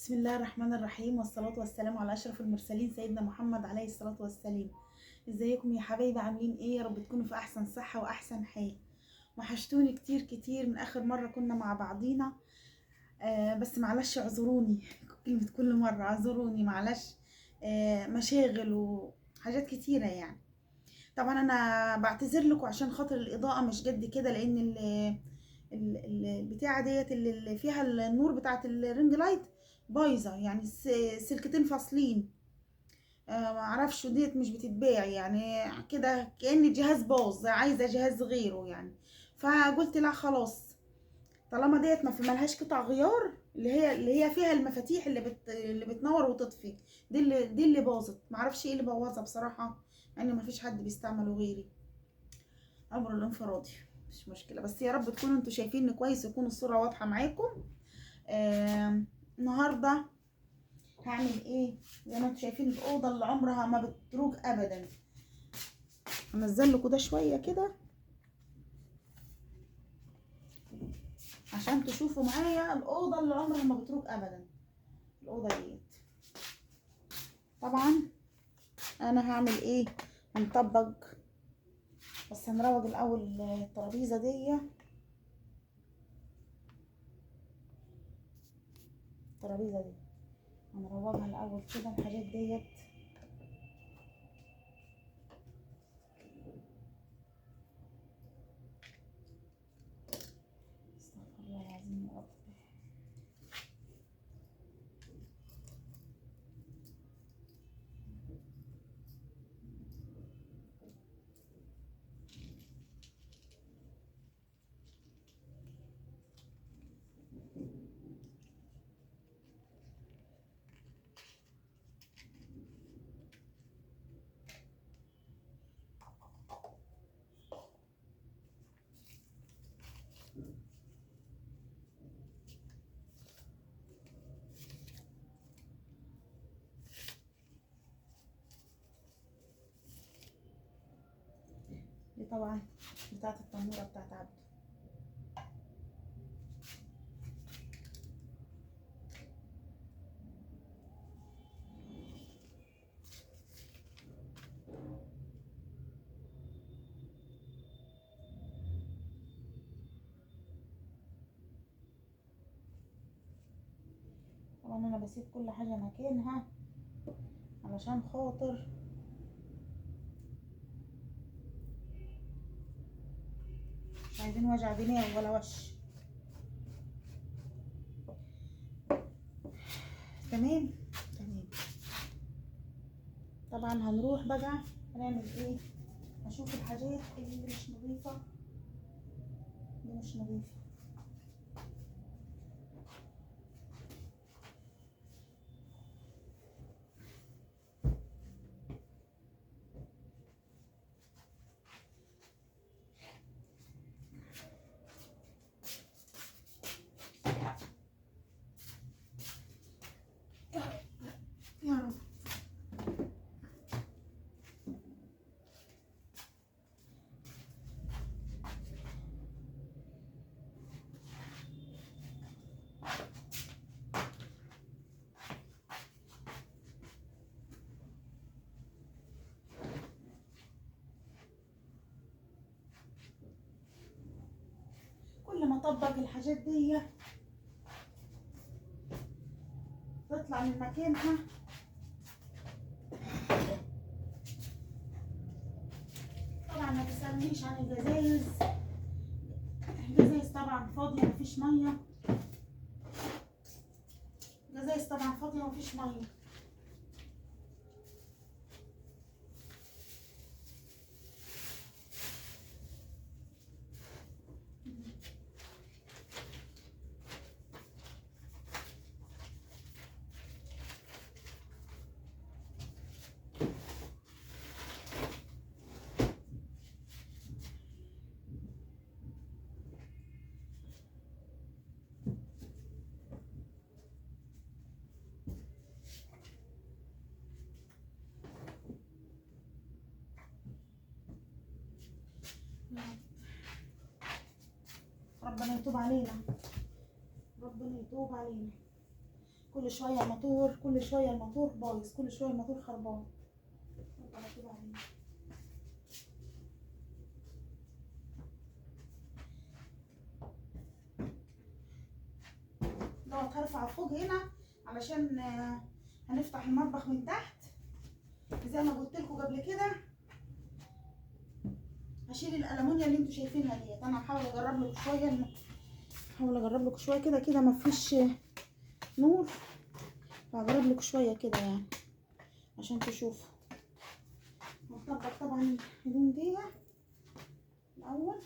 بسم الله الرحمن الرحيم، والصلاة والسلام على أشرف المرسلين سيدنا محمد عليه الصلاة والسلام. ازيكم يا حبايبي؟ عاملين ايه؟ يا رب تكونوا في أحسن صحة وأحسن حال. وحشتوني كتير كتير من آخر مرة كنا مع بعضينا. بس معلش اعذروني كلمة كل مرة اعذروني معلش. مشاغل وحاجات كتيرة يعني. طبعا أنا بعتذر لكم عشان خاطر الإضاءة مش قد كده، لأن البتاعة ديت اللي فيها النور بتاعت الرينج لايت بايظة، يعني سلكتين فاصلين. معرفش ديت مش بتتباع يعني، كده كأن الجهاز باظ عايزة جهاز غيره يعني. فقلت لا خلاص، طالما ديت ما في ملهاش قطع غيار، اللي هي فيها المفاتيح اللي بتنور وتطفي، دي اللي باظت. معرفش ايه اللي بوظها بصراحة، يعني ما فيش حد بيستعمله غيري. امر الانفرادي مش مشكلة، بس يا رب تكونوا انتوا شايفيني كويس ويكون الصورة واضحة معاكم. النهارده هعمل ايه؟ زي ما انتوا شايفين الاوضه اللي عمرها ما بتروق ابدا. هنزل لكم ده شويه كده عشان تشوفوا معايا الاوضه اللي عمرها ما بتروق ابدا. الاوضه ديت طبعا انا هعمل ايه؟ هنطبق، بس هنروج الاول الترابيزه دي. الترابيزه دي هنروجها الاول كده، الحاجات ديت. استغفر الله العظيم يا رب. دي طبعا بتاعت التنوره بتاعت عبده. طبعا انا بسيب كل حاجه مكانها علشان خاطر مش عايزين وجع دماغ ولا وش. تمام تمام. طبعا هنروح بقى هنعمل ايه؟ هشوف الحاجات اللي مش نظيفة، اللي مش نظيفة. يا رب. كل ما اطبق الحاجات دي تطلع من مكانها. طبعا ما تسألنيش عن الجزايز. الجزايز طبعا فاضية مفيش مية. الجزايز طبعا فاضية مفيش مية. ربنا يتوب علينا، ربنا يتوب علينا. كل شويه الموتور، كل شويه الموتور بايظ، كل شويه الموتور خربان. دوت هرفع فوق هنا علشان هنفتح المطبخ من تحت زي ما قلت لكم قبل كده. هشيل الالومنيا اللي انتوا شايفينها ديت. انا هحاول اجرب لكم شويه، هحاول اجرب لكم شويه كده كده مفيش نور، فهجرب لكم شويه كده يعني عشان تشوفوا. هنطبق طبعا الهدوم دي الاول.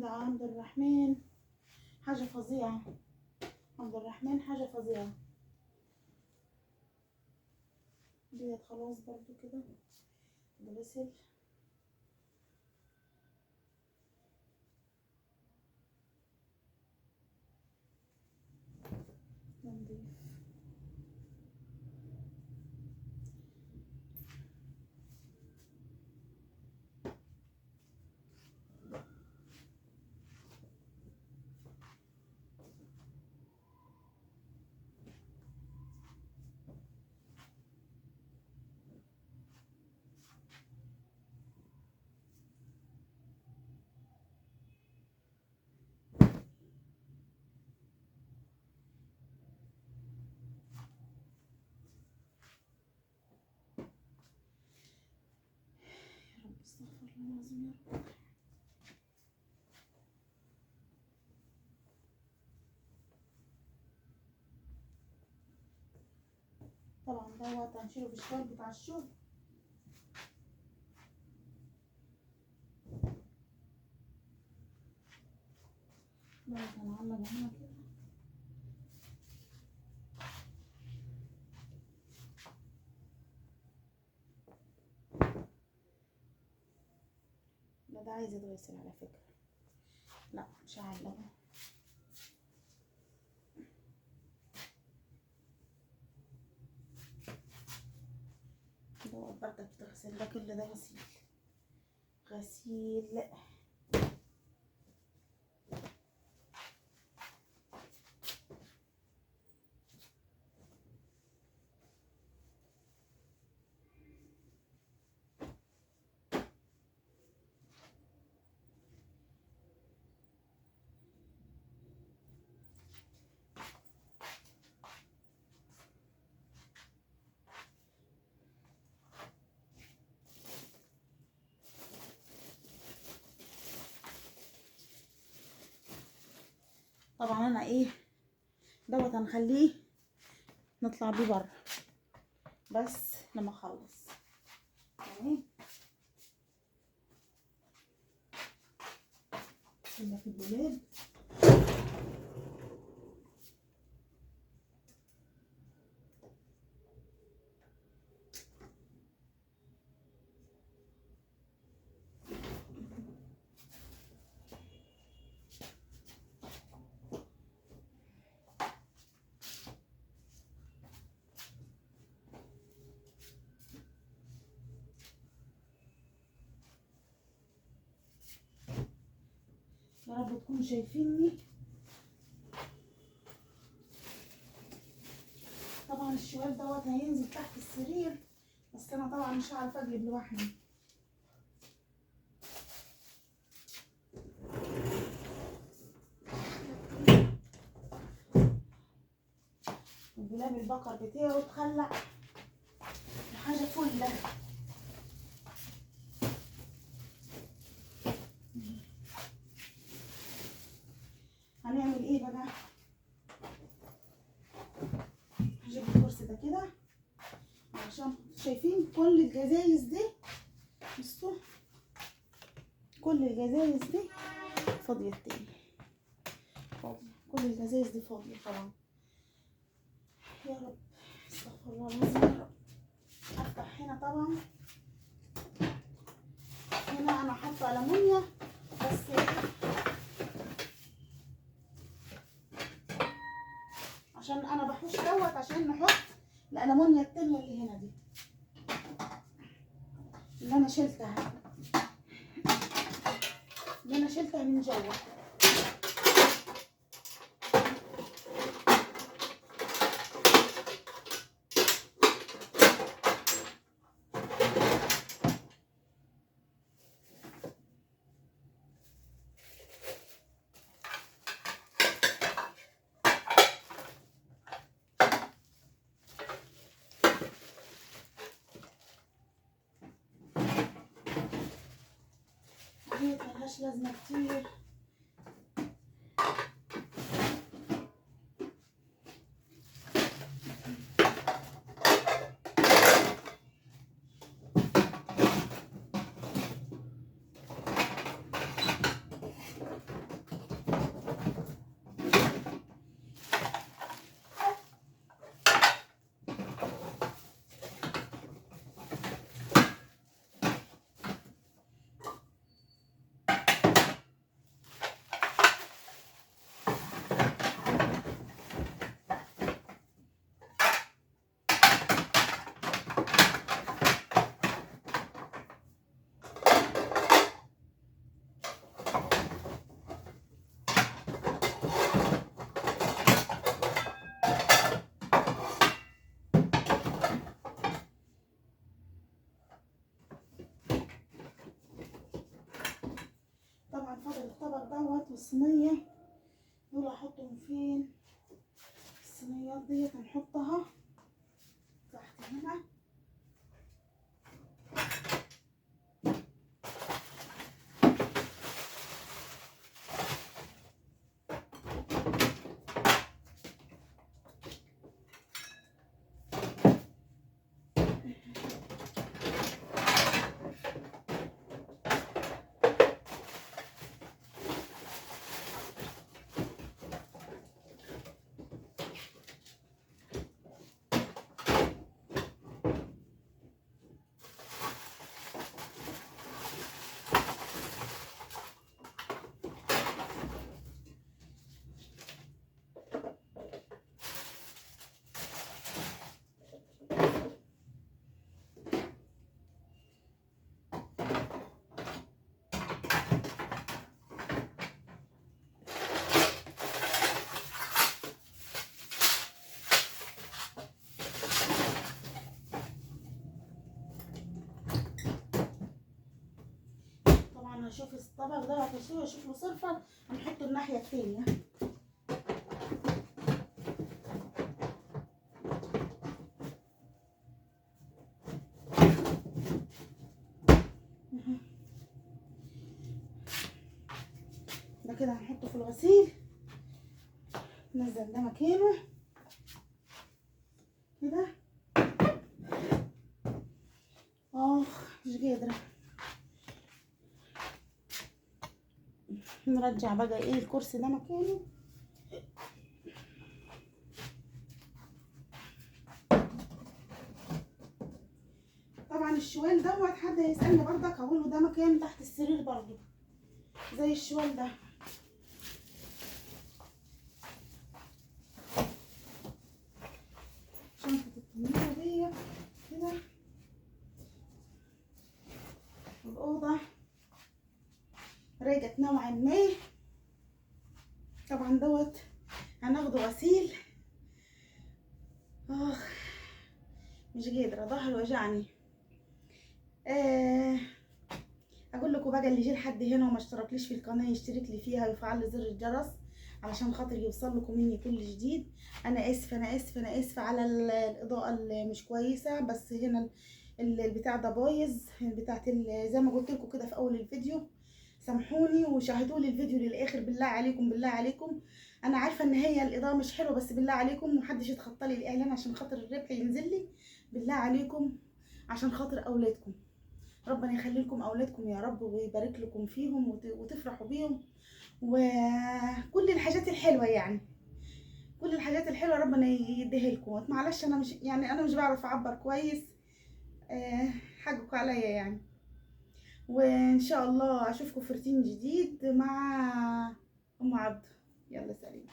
عند الرحمن حاجة فظيعة، عبد الرحمن حاجة فظيعة. ديت خلاص برضو كده بغسل. نضيف. يا رب استغفر الله العظيم يا رب. طبعا دوت هنشيله في الشوال بتاع الشغل. دوت هنعلق هنا كده. لا ده عايز يتغسل على فكرة، لا مش هعلقه. دوت برضك بتغسل، ده كل ده غسيل غسيل. طبعا انا ايه دوت هنخليه نطلع بيه بره بس لما اخلص يعني كده في الدولاب. يا رب تكونوا شايفيني. طبعا الشوال دوت هينزل تحت السرير، بس انا طبعا مش هعرف اجيب لوحدي. الدولاب البقر بتاعه اتخلع حاجه فله. هنعمل ايه بقى؟ هجيب الكرسي ده كده عشان شايفين كل الجزايز دي، بصوا كل الجزايز دي فاضيه تاني، فاضيه، كل الجزايز دي فاضيه طبعا. يا رب استغفر الله العظيم يا رب. افتح هنا طبعا، هنا انا حاطه ألمونيا بس عشان انا بحوش دوت عشان نحط الألمونيا التانية اللي هنا دي اللي انا شلتها من جوه. ديت ملهاش لازمه كتير. طبعا فاضل الطبق دوت والصينيه دول احطهم فين؟ الصينيات ديت هنحطها تحت هنا. هشوف الطبق ده هتسويه اشوف له صرفه هنحطه الناحيه التانيه. ده كده هنحطه في الغسيل. ننزل ده مكانه كده. مش قادره. نرجع بقى ايه الكرسي ده مكانه. طبعا الشوال دوت حد هيسألني برضك هقول له ده مكان تحت السرير برضو زي الشوال ده. شنطة التنورة دي كده. الأوضة راجت نوعا ما. طبعا دوت هناخده غسيل. مش قادرة ظهري وجعني. اقول لكم بقى اللي يجي لحد هنا وما اشتركليش في القناه يشترك لي فيها ويفعل لي زر الجرس علشان خاطر يوصل لكم مني كل جديد. انا اسفه على الاضاءه اللي مش كويسه، بس هنا البتاع ده بايظ بتاعت زي ما قلت لكم كده في اول الفيديو. سامحوني وشاهدوا لي الفيديو للاخر بالله عليكم بالله عليكم. انا عارفه ان هي الاضاءه مش حلوه بس بالله عليكم محدش يتخطى لي الاعلان عشان خاطر الربح ينزل لي. بالله عليكم عشان خاطر اولادكم. ربنا يخلي لكم اولادكم يا رب ويبارك لكم فيهم وتفرحوا بيهم وكل الحاجات الحلوه يعني. كل الحاجات الحلوه ربنا يديها لكم. معلش انا مش بعرف اعبر كويس. حقكم عليا يعني. وان شاء الله اشوفكم في روتين جديد مع ام عبد. يلا سلام.